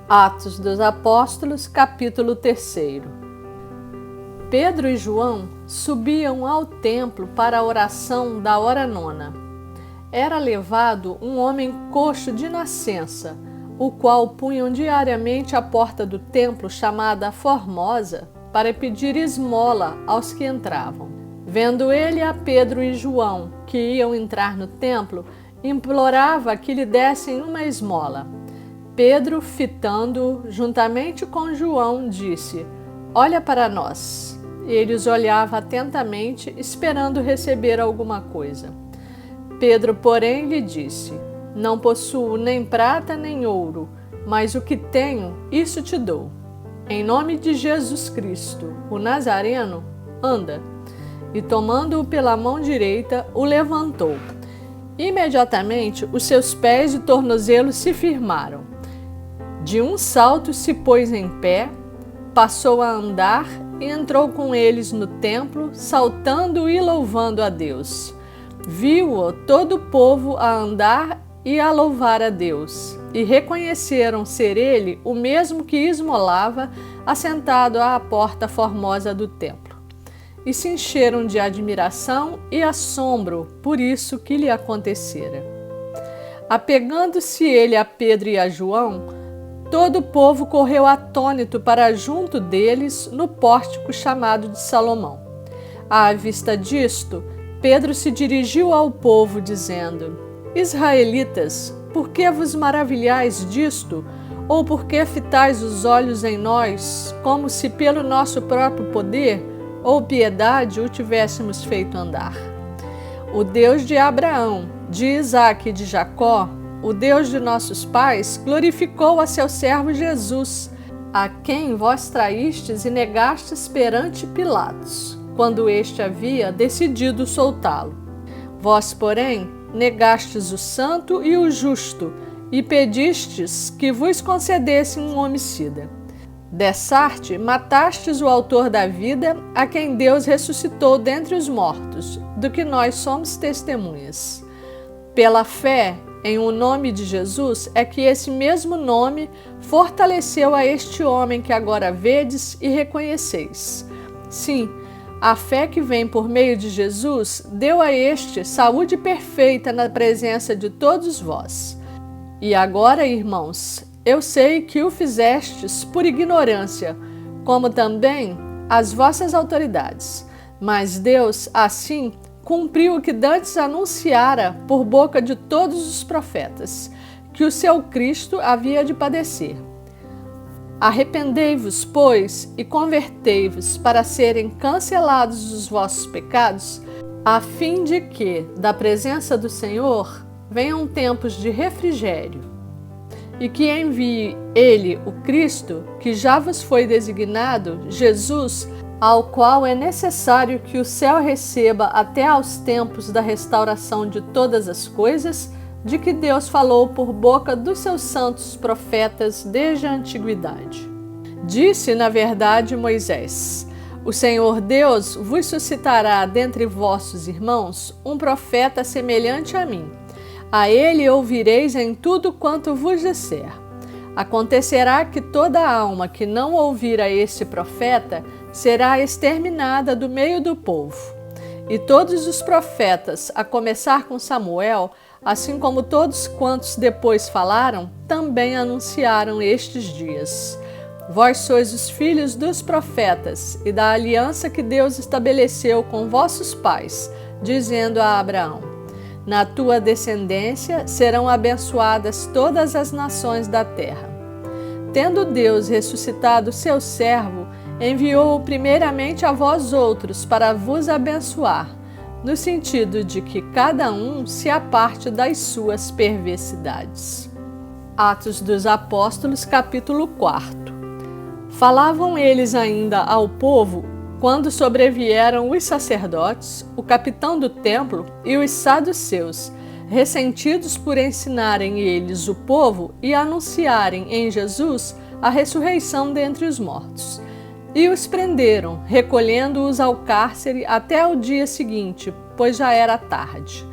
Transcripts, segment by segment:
Atos dos Apóstolos, capítulo 3. Pedro e João subiam ao templo para a oração da hora nona. Era levado um homem coxo de nascença, o qual punham diariamente à porta do templo chamada Formosa, para pedir esmola aos que entravam. Vendo ele a Pedro e João, que iam entrar no templo, implorava que lhe dessem uma esmola. Pedro, fitando-o juntamente com João, disse: "Olha para nós." Ele os olhava atentamente, esperando receber alguma coisa. Pedro, porém, lhe disse: "Não possuo nem prata nem ouro, mas o que tenho, isso te dou. Em nome de Jesus Cristo, o Nazareno, anda." E tomando-o pela mão direita, o levantou. Imediatamente os seus pés e tornozelos se firmaram. De um salto se pôs em pé, passou a andar e entrou com eles no templo, saltando e louvando a Deus. Viu-o todo o povo a andar e a louvar a Deus, e reconheceram ser ele o mesmo que esmolava, assentado à porta formosa do templo. E se encheram de admiração e assombro por isso que lhe acontecera. Apegando-se ele a Pedro e a João, todo o povo correu atônito para junto deles no pórtico chamado de Salomão. À vista disto, Pedro se dirigiu ao povo, dizendo: "Israelitas, por que vos maravilhais disto? Ou por que fitais os olhos em nós, como se pelo nosso próprio poder ou piedade o tivéssemos feito andar? O Deus de Abraão, de Isaque e de Jacó, o Deus de nossos pais, glorificou a seu servo Jesus, a quem vós traístes e negastes perante Pilatos, quando este havia decidido soltá-lo. Vós, porém, negastes o santo e o justo, e pedistes que vos concedessem um homicida. Dessarte, matastes o autor da vida, a quem Deus ressuscitou dentre os mortos, do que nós somos testemunhas. Pela fé em o nome de Jesus é que esse mesmo nome fortaleceu a este homem que agora vedes e reconheceis. Sim, a fé que vem por meio de Jesus deu a este saúde perfeita na presença de todos vós. E agora, irmãos, eu sei que o fizestes por ignorância, como também as vossas autoridades. Mas Deus, assim, cumpriu o que dantes anunciara por boca de todos os profetas, que o seu Cristo havia de padecer. Arrependei-vos, pois, e convertei-vos para serem cancelados os vossos pecados, a fim de que, da presença do Senhor, venham tempos de refrigério, e que envie Ele, o Cristo, que já vos foi designado, Jesus, ao qual é necessário que o céu receba até aos tempos da restauração de todas as coisas, de que Deus falou por boca dos seus santos profetas desde a antiguidade. Disse, na verdade, Moisés: "O Senhor Deus vos suscitará dentre vossos irmãos um profeta semelhante a mim. A ele ouvireis em tudo quanto vos disser. Acontecerá que toda alma que não ouvir a esse profeta será exterminada do meio do povo." E todos os profetas, a começar com Samuel, assim como todos quantos depois falaram, também anunciaram estes dias. Vós sois os filhos dos profetas e da aliança que Deus estabeleceu com vossos pais, dizendo a Abraão: "Na tua descendência serão abençoadas todas as nações da terra." Tendo Deus ressuscitado seu servo, enviou-o primeiramente a vós outros para vos abençoar, no sentido de que cada um se aparte das suas perversidades. Atos dos Apóstolos, capítulo 4. Falavam eles ainda ao povo quando sobrevieram os sacerdotes, o capitão do templo e os saduceus, ressentidos por ensinarem eles o povo e anunciarem em Jesus a ressurreição dentre os mortos. E os prenderam, recolhendo-os ao cárcere até o dia seguinte, pois já era tarde.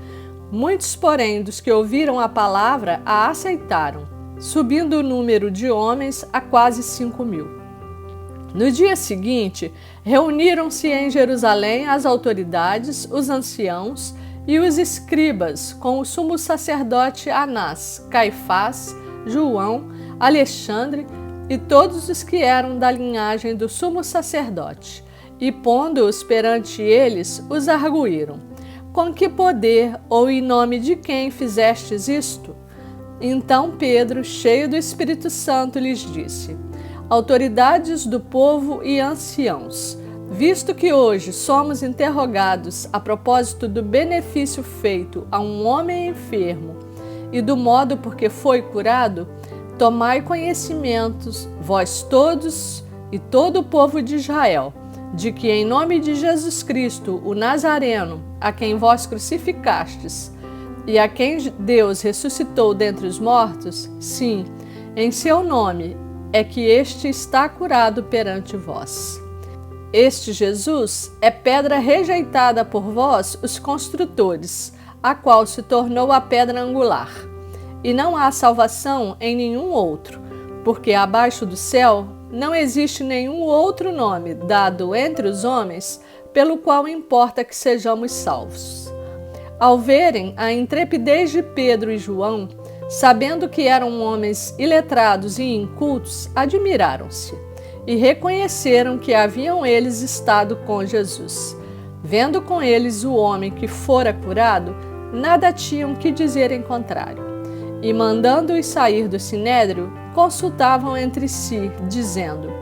Muitos, porém, dos que ouviram a palavra a aceitaram, subindo o número de homens a quase 5.000. No dia seguinte, reuniram-se em Jerusalém as autoridades, os anciãos e os escribas, com o sumo sacerdote Anás, Caifás, João, Alexandre e todos os que eram da linhagem do sumo sacerdote. E pondo-os perante eles, os arguíram: com que poder ou em nome de quem fizestes isto? Então Pedro, cheio do Espírito Santo, lhes disse: autoridades do povo e anciãos, visto que hoje somos interrogados a propósito do benefício feito a um homem enfermo e do modo por que foi curado, tomai conhecimentos, vós todos e todo o povo de Israel, de que em nome de Jesus Cristo, o Nazareno, a quem vós crucificastes, e a quem Deus ressuscitou dentre os mortos, sim, em seu nome é que este está curado perante vós. Este Jesus é pedra rejeitada por vós, os construtores, a qual se tornou a pedra angular. E não há salvação em nenhum outro, porque abaixo do céu não existe nenhum outro nome dado entre os homens pelo qual importa que sejamos salvos. Ao verem a intrepidez de Pedro e João, sabendo que eram homens iletrados e incultos, admiraram-se e reconheceram que haviam eles estado com Jesus. Vendo com eles o homem que fora curado, nada tinham que dizer em contrário. E mandando-os sair do sinédrio, consultavam entre si, dizendo: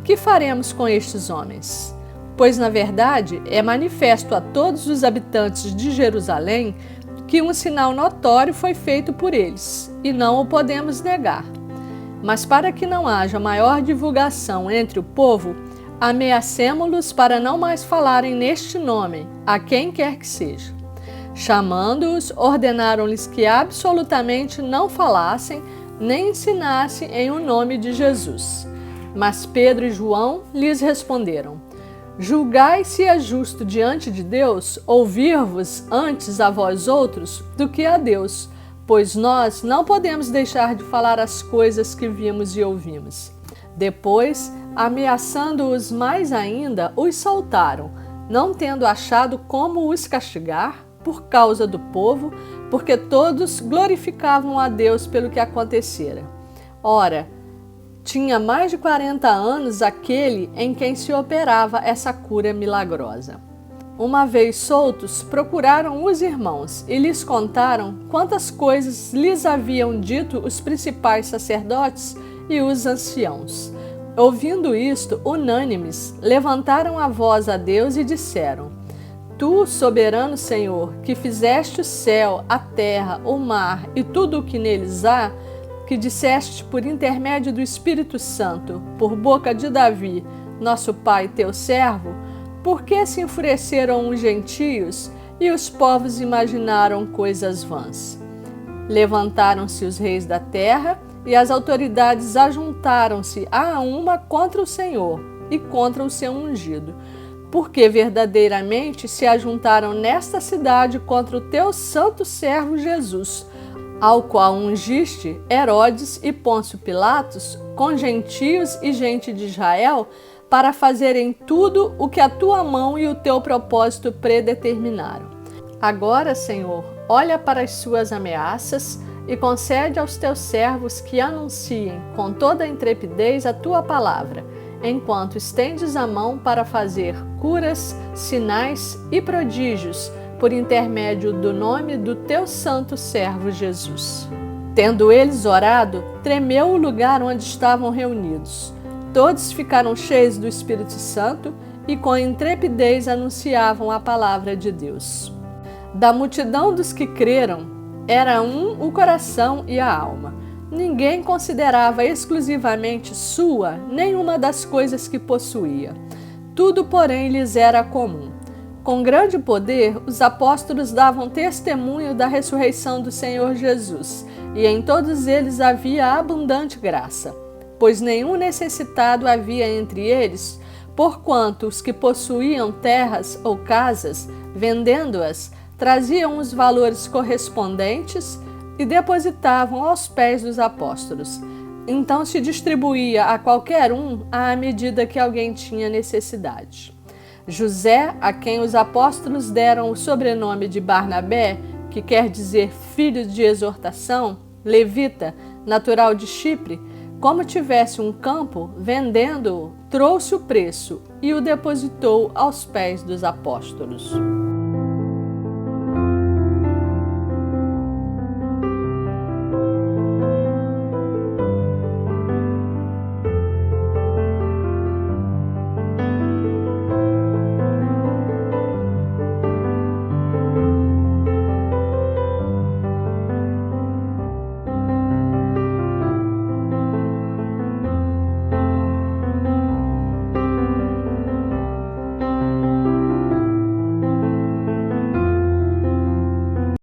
que faremos com estes homens? Pois, na verdade, é manifesto a todos os habitantes de Jerusalém que um sinal notório foi feito por eles, e não o podemos negar. Mas para que não haja maior divulgação entre o povo, ameacemo-los para não mais falarem neste nome, a quem quer que seja. Chamando-os, ordenaram-lhes que absolutamente não falassem, nem ensinassem em o nome de Jesus. Mas Pedro e João lhes responderam: julgai se é justo diante de Deus ouvir-vos antes a vós outros do que a Deus, pois nós não podemos deixar de falar as coisas que vimos e ouvimos. Depois, ameaçando-os mais ainda, os soltaram, não tendo achado como os castigar por causa do povo, porque todos glorificavam a Deus pelo que acontecera. Ora, tinha mais de 40 anos aquele em quem se operava essa cura milagrosa. Uma vez soltos, procuraram os irmãos e lhes contaram quantas coisas lhes haviam dito os principais sacerdotes e os anciãos. Ouvindo isto, unânimes, levantaram a voz a Deus e disseram: Tu, soberano Senhor, que fizeste o céu, a terra, o mar e tudo o que neles há, que disseste por intermédio do Espírito Santo, por boca de Davi, nosso pai, teu servo, por que se enfureceram os gentios e os povos imaginaram coisas vãs? Levantaram-se os reis da terra e as autoridades ajuntaram-se a uma contra o Senhor e contra o seu ungido, porque verdadeiramente se ajuntaram nesta cidade contra o teu santo servo Jesus, ao qual ungiste Herodes e Pôncio Pilatos, com gentios e gente de Israel, para fazerem tudo o que a tua mão e o teu propósito predeterminaram. Agora, Senhor, olha para as suas ameaças e concede aos teus servos que anunciem com toda a intrepidez a tua palavra, enquanto estendes a mão para fazer curas, sinais e prodígios, por intermédio do nome do teu santo servo Jesus. Tendo eles orado, tremeu o lugar onde estavam reunidos. Todos ficaram cheios do Espírito Santo e com intrepidez anunciavam a palavra de Deus. Da multidão dos que creram, era um o coração e a alma. Ninguém considerava exclusivamente sua nenhuma das coisas que possuía. Tudo, porém, lhes era comum. Com grande poder, os apóstolos davam testemunho da ressurreição do Senhor Jesus, e em todos eles havia abundante graça, pois nenhum necessitado havia entre eles, porquanto os que possuíam terras ou casas, vendendo-as, traziam os valores correspondentes e depositavam aos pés dos apóstolos. Então se distribuía a qualquer um à medida que alguém tinha necessidade. José, a quem os apóstolos deram o sobrenome de Barnabé, que quer dizer filho de exortação, levita, natural de Chipre, como tivesse um campo, vendendo-o, trouxe o preço e o depositou aos pés dos apóstolos.